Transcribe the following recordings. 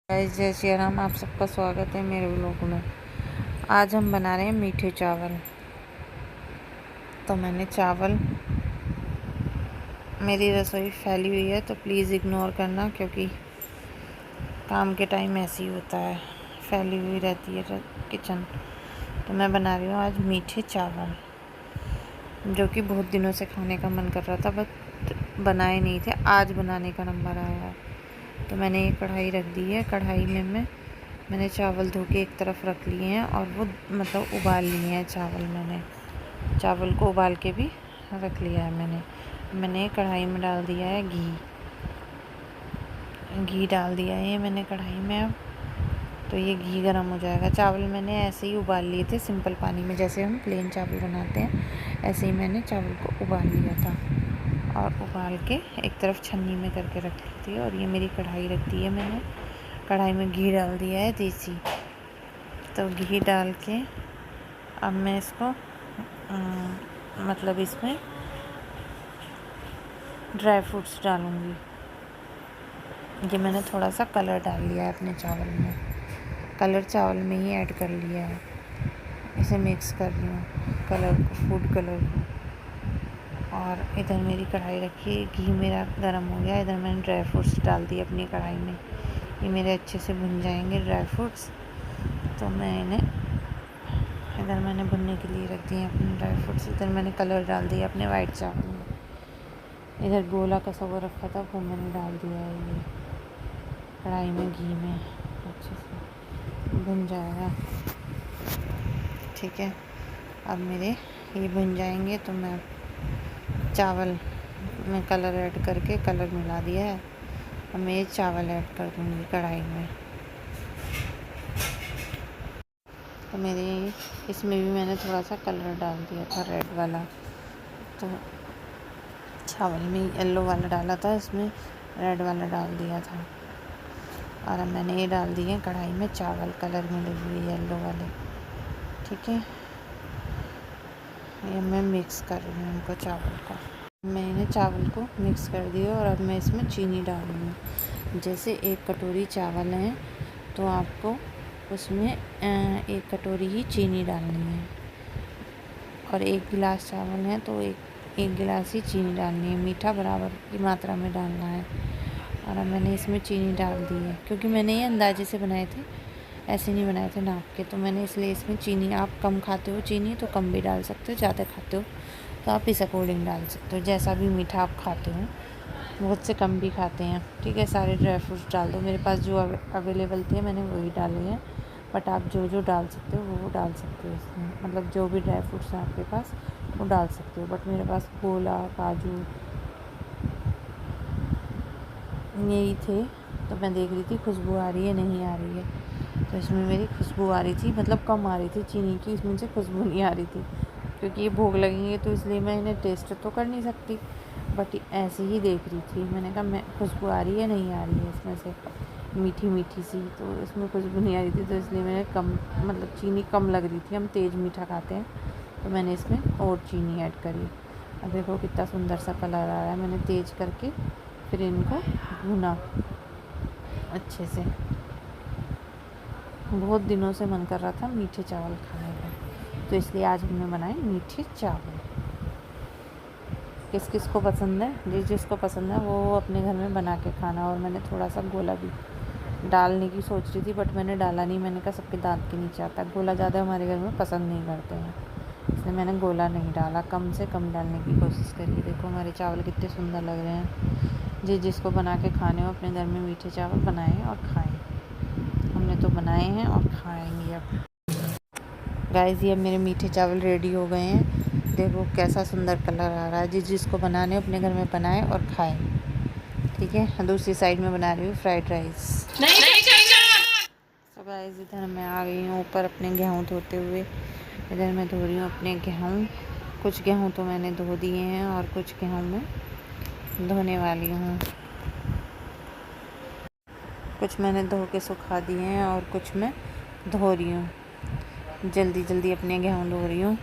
Guys जय श्री राम। आप सबका स्वागत है मेरे व्लॉग में। आज हम बना रहे हैं मीठे चावल। तो मैंने चावल, मेरी रसोई फैली हुई है तो प्लीज़ इग्नोर करना, क्योंकि काम के टाइम ऐसे ही होता है, फैली हुई रहती है किचन। तो मैं बना रही हूँ आज मीठे चावल, जो कि बहुत दिनों से खाने का मन कर रहा था, बट बनाए नहीं थे। आज बनाने का नंबर आया है। तो मैंने ये कढ़ाई रख दी है। कढ़ाई में मैंने चावल धो के एक तरफ रख लिए हैं, और वो मतलब उबाल लिए हैं चावल। मैंने चावल को उबाल के भी रख लिया है। मैंने कढ़ाई में डाल दिया है घी डाल दिया है मैंने कढ़ाई में। अब तो ये घी गर्म हो जाएगा। चावल मैंने ऐसे ही उबाल लिए थे सिंपल पानी में, जैसे हम प्लेन चावल बनाते हैं, ऐसे ही मैंने चावल को उबाल लिया था। और उबाल के एक तरफ छन्नी में करके रख ली थी। और ये मेरी कढ़ाई रख दी है मैंने। कढ़ाई में घी डाल दिया है देसी। तो घी डाल के अब मैं इसको मतलब इसमें ड्राई फ्रूट्स डालूँगी। ये मैंने थोड़ा सा कलर डाल लिया है अपने चावल में। कलर चावल में ही ऐड कर लिया है। इसे मिक्स कर रही हूँ, कलर को, फूड कलर को। और इधर मेरी कढ़ाई रखी है, घी मेरा गर्म हो गया। इधर मैंने ड्राई फ्रूट्स डाल दिए अपनी कढ़ाई में। ये मेरे अच्छे से भुन जाएंगे ड्राई फ्रूट्स। तो इधर मैंने भुनने के लिए रख दिए अपने ड्राई फ्रूट्स। इधर मैंने कलर डाल दिया अपने वाइट चावल में। इधर गोला कसा हुआ रखा था, वो मैंने डाल दिया है ये कढ़ाई में घी में। अच्छे से भुन जाएगा, ठीक है। अब मेरे ये भुन जाएंगे तो मैं चावल में कलर ऐड करके, कलर मिला दिया है। अब मैं ये चावल ऐड कर दूँगी कढ़ाई में। तो मेरे इसमें भी मैंने थोड़ा सा कलर डाल दिया था, रेड वाला। तो चावल में येलो वाला डाला था, इसमें रेड वाला डाल दिया था। और अब मैंने ये डाल दिए कढ़ाई में चावल, कलर मिले हुए येलो वाले, ठीक है। ये मैं मिक्स कर रही हूँ उनको, चावल को। मैंने चावल को मिक्स कर दिया। और अब मैं इसमें चीनी डाल रही हूँ। जैसे 1 कटोरी चावल है तो आपको उसमें 1 कटोरी ही चीनी डालनी है। और 1 गिलास चावल है तो एक गिलास ही चीनी डालनी है। मीठा बराबर की मात्रा में डालना है। और अब मैंने इसमें चीनी डाल दी है, क्योंकि मैंने ये अंदाजे से बनाए थे, ऐसे नहीं बनाए थे नाप के। तो मैंने इसलिए इसमें चीनी, आप कम खाते हो चीनी तो कम भी डाल सकते हो, ज़्यादा खाते हो तो आप इस अकॉर्डिंग डाल सकते हो, जैसा भी मीठा आप खाते हो। बहुत से कम भी खाते हैं, ठीक है। सारे ड्राई फ्रूट्स डाल दो। मेरे पास जो अवेलेबल थे मैंने वही डाले हैं, बट आप जो जो डाल सकते हो वो डाल सकते हो इसमें। मतलब जो भी ड्राई फ्रूट्स हैं आपके पास वो डाल सकते हो। बट मेरे पास गोला, काजू यही थे। तो मैं देख रही थी खुशबू आ रही है नहीं आ रही है। तो इसमें मेरी खुशबू आ रही थी, मतलब कम आ रही थी चीनी की, इसमें से खुशबू नहीं आ रही थी, क्योंकि ये भोग लगेंगे तो इसलिए मैं इन्हें टेस्ट तो कर नहीं सकती। बट ऐसे ही देख रही थी। मैंने कहा मैं खुशबू आ रही है नहीं आ रही है इसमें से, मीठी मीठी सी। तो इसमें खुशबू नहीं आ रही थी, तो इसलिए मैंने कम, मतलब चीनी कम लग रही थी। हम तेज़ मीठा खाते हैं तो मैंने इसमें और चीनी ऐड करी। अब देखो कितना सुंदर सा कलर आ रहा है। मैंने तेज़ करके फिर इनको भुना अच्छे से। बहुत दिनों से मन कर रहा था मीठे चावल खाने का, तो इसलिए आज हमने बनाए मीठे चावल। किस किस को पसंद है, जिसको पसंद है वो अपने घर में बना के खाना। और मैंने थोड़ा सा गोला भी डालने की सोच रही थी, बट मैंने डाला नहीं। मैंने कहा सबके दांत के नीचे आता है, गोला ज़्यादा हमारे घर में पसंद नहीं करते हैं, इसलिए मैंने गोला नहीं डाला। कम से कम डालने की कोशिश करिए। देखो हमारे चावल कितने सुंदर लग रहे हैं। जिसको बना के खाने हो अपने घर में मीठे चावल बनाएं और खाएं। हमने तो बनाए हैं और खाएंगे। अब गाइस ये मेरे मीठे चावल रेडी हो गए हैं। देखो कैसा सुंदर कलर आ रहा है। जिसको बनाने हो अपने घर में बनाएं और खाएं, ठीक है। दूसरी साइड में बना रही हूँ फ्राइड राइस। तो गाइस इधर मैं आ गई हूँ ऊपर अपने गेहूँ धोते हुए। इधर मैं धो रही हूँ अपने गेहूँ। कुछ गेहूँ तो मैंने धो दिए हैं और कुछ गेहूँ मैं धोने वाली हूँ। कुछ मैंने धो के सुखा दिए हैं और कुछ मैं धो रही हूँ। जल्दी जल्दी अपने गेहूँ धो रही हूँ,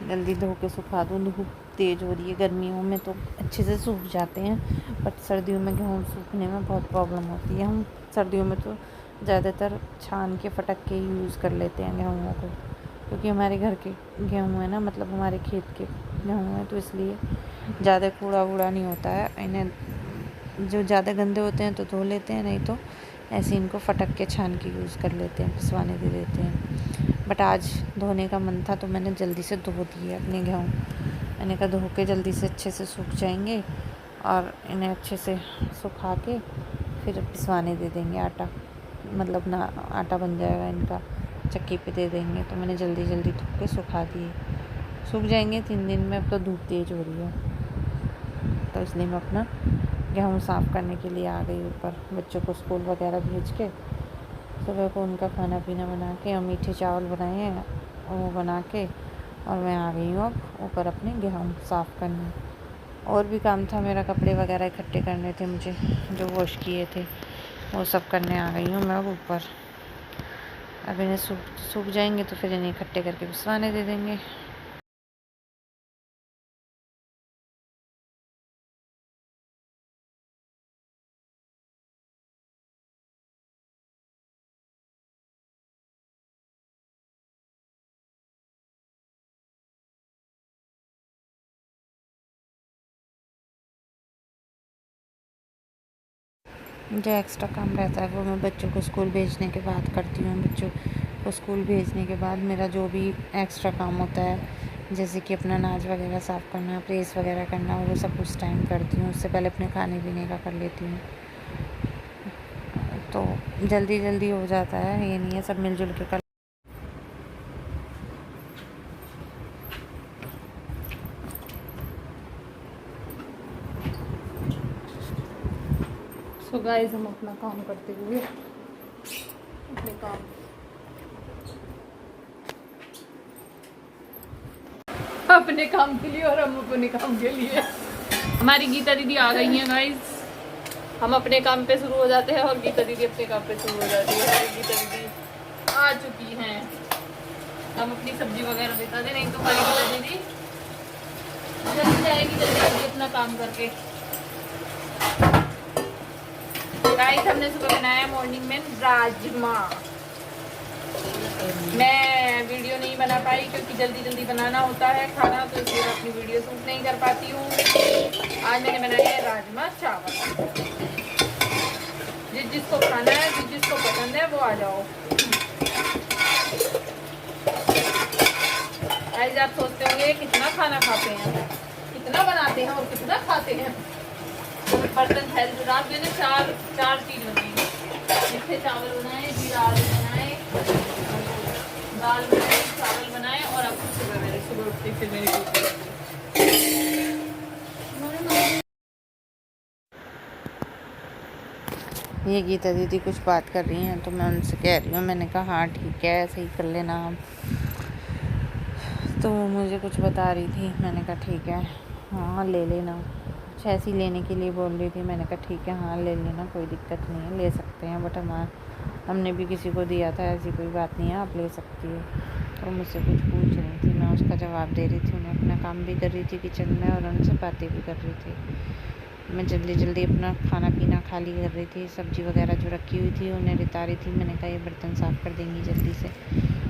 जल्दी धो के सुखा दूँ। धूप तेज़ हो रही है। गर्मियों में तो अच्छे से सूख जाते हैं, बट सर्दियों में गेहूँ सूखने में बहुत प्रॉब्लम होती है। हम सर्दियों में तो ज़्यादातर छान के फटक के ही यूज़ कर लेते हैं गेहूँ को, क्योंकि हमारे घर के गेहूँ है ना, मतलब हमारे खेत के गेहूँ है, तो इसलिए ज़्यादा कूड़ा वूड़ा नहीं होता है। इन्हें जो ज़्यादा गंदे होते हैं तो धो लेते हैं, नहीं तो ऐसे इनको फटक के छान के यूज़ कर लेते हैं, पिसवाने दे देते हैं। बट आज धोने का मन था तो मैंने जल्दी से धो दिए अपने गेहूँ। मैंने कहा धो के जल्दी से अच्छे से सूख जाएंगे और इन्हें अच्छे से सुखा के फिर पिसवाने दे देंगे आटा, मतलब ना आटा बन जाएगा इनका, चक्की पे दे देंगे। तो मैंने जल्दी जल्दी धो के सुखा दिए, सूख जाएंगे 3 दिन में। अब तो धूप तेज़ हो रही है तो इसलिए मैं अपना गेहूँ साफ़ करने के लिए आ गई ऊपर। बच्चों को स्कूल वगैरह भेज के सुबह को उनका खाना पीना बना के और मीठे चावल बनाए हैं वो बना के, और मैं आ गई हूँ अब ऊपर अपने गेहूँ साफ़ करने। और भी काम था मेरा, कपड़े वगैरह इकट्ठे करने थे मुझे जो वॉश किए थे, वो सब करने आ गई हूँ मैं अब ऊपर। अब इन्हें सूख जाएंगे तो फिर इन्हें इकट्ठे करके पिसवाने दे देंगे। जो एक्स्ट्रा काम रहता है वो मैं बच्चों को स्कूल भेजने के बाद करती हूँ। बच्चों को स्कूल भेजने के बाद मेरा जो भी एक्स्ट्रा काम होता है, जैसे कि अपना अनाज वगैरह साफ़ करना, प्रेस वगैरह करना, वो सब उस टाइम करती हूँ। उससे पहले अपने खाने पीने का कर लेती हूँ, तो जल्दी जल्दी हो जाता है। ये नहीं है सब मिलजुल के कर। सो गाइस, हम अपना काम करते हुए अपने काम के लिए और हम अपने काम के लिए। हमारी गीता दीदी आ गई हैं गाइस। हम अपने काम पे शुरू हो जाते हैं और गीता दीदी अपने काम पे शुरू हो जाती है। हमारी गीता दीदी आ चुकी हैं। हम अपनी सब्जी वगैरह बता दें, नहीं तो हमारी गीता दीदी जल्दी जाएगी, जल्दी जल्दी अपना काम करके। गाइस, हमने सुबह बनाया मॉर्निंग में राजमा। मैं वीडियो नहीं बना पाई क्योंकि जल्दी जल्दी बनाना होता है खाना, तो इसलिए मैं अपनी वीडियो शूट नहीं कर पाती हूँ। आज मैंने बनाया है राजमा चावल। जिसको खाना है, जिसको पसंद है वो आ जाओ। गाइस, आप सोचते होंगे कितना खाना खाते हैं, कितना बनाते हैं और कितना खाते हैं। बर्तन हेल्थ रात मैंने चार चीज़ बनाई। मीठे चावल बनाए, जीरा आलू बनाए, दाल बनाई, चावल बनाए, और अब सुबह उठती फिर मेरी ये गीता दीदी कुछ बात कर रही हैं तो मैं उनसे कह रही हूँ, मैंने कहा हाँ ठीक है ऐसे ही कर लेना आप। तो मुझे कुछ बता रही थी, मैंने कहा ठीक है हाँ ले लेना। कुछ ऐसी लेने के लिए बोल रही थी, मैंने कहा ठीक है हाँ ले लेना, कोई दिक्कत नहीं है, ले सकते हैं। बट हमने भी किसी को दिया था, ऐसी कोई बात नहीं है, आप ले सकती हो। तो मुझसे कुछ पूछ रही थी, मैं उसका जवाब दे रही थी। उन्हें अपना काम भी कर रही थी किचन में और उनसे बातें भी कर रही थी। मैं जल्दी जल्दी अपना खाना पीना खाली कर रही थी। सब्ज़ी वगैरह जो रखी हुई थी उन्हें रिता रही थी। मैंने कहा ये बर्तन साफ़ कर देंगी जल्दी से,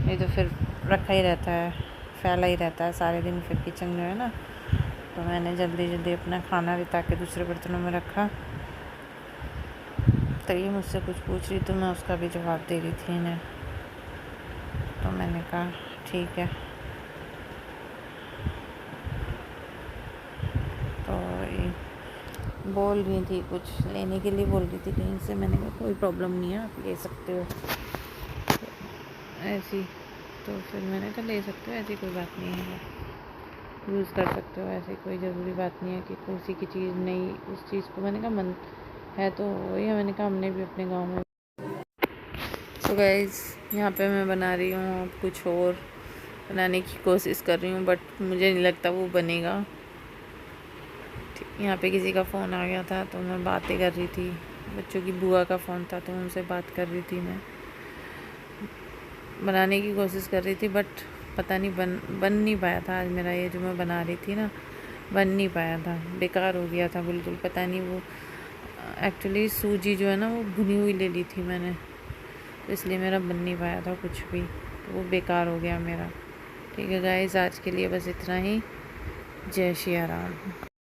नहीं तो फिर रखा ही रहता है, फैला ही रहता है सारे दिन फिर किचन जो है ना। तो मैंने जल्दी जल्दी अपना खाना रिता के दूसरे बर्तनों में रखा। तो ये मुझसे कुछ पूछ रही तो मैं उसका भी जवाब दे रही थी इन्हें। तो मैंने कहा ठीक है। तो ये बोल रही थी कुछ लेने के लिए बोल रही थी कहीं से। मैंने कहा कोई प्रॉब्लम नहीं है, आप ले सकते हो ऐसी। तो फिर मैंने कहा ले सकते हो, ऐसी कोई बात नहीं है, यूज़ कर सकते हो, ऐसी कोई ज़रूरी बात नहीं है कि किसी की चीज़ नहीं उस चीज़ को। मैंने कहा मन है तो वही है। मैंने कहा हमने भी अपने गांव में। तो गाइस, यहाँ पे मैं बना रही हूँ, अब कुछ और बनाने की कोशिश कर रही हूँ, बट मुझे नहीं लगता वो बनेगा। यहाँ पे किसी का फ़ोन आ गया था तो मैं बातें कर रही थी। बच्चों की बुआ का फ़ोन था तो उनसे बात कर रही थी। मैं बनाने की कोशिश कर रही थी, बट पता नहीं बन नहीं पाया था। आज मेरा ये जो मैं बना रही थी ना, बन नहीं पाया था, बेकार हो गया था बिल्कुल। पता नहीं वो एक्चुअली सूजी जो है ना वो भुनी हुई ले ली थी मैंने, तो इसलिए मेरा बन नहीं पाया था कुछ भी, तो वो बेकार हो गया मेरा। ठीक है गाइस, आज के लिए बस इतना ही। जय श्री राम।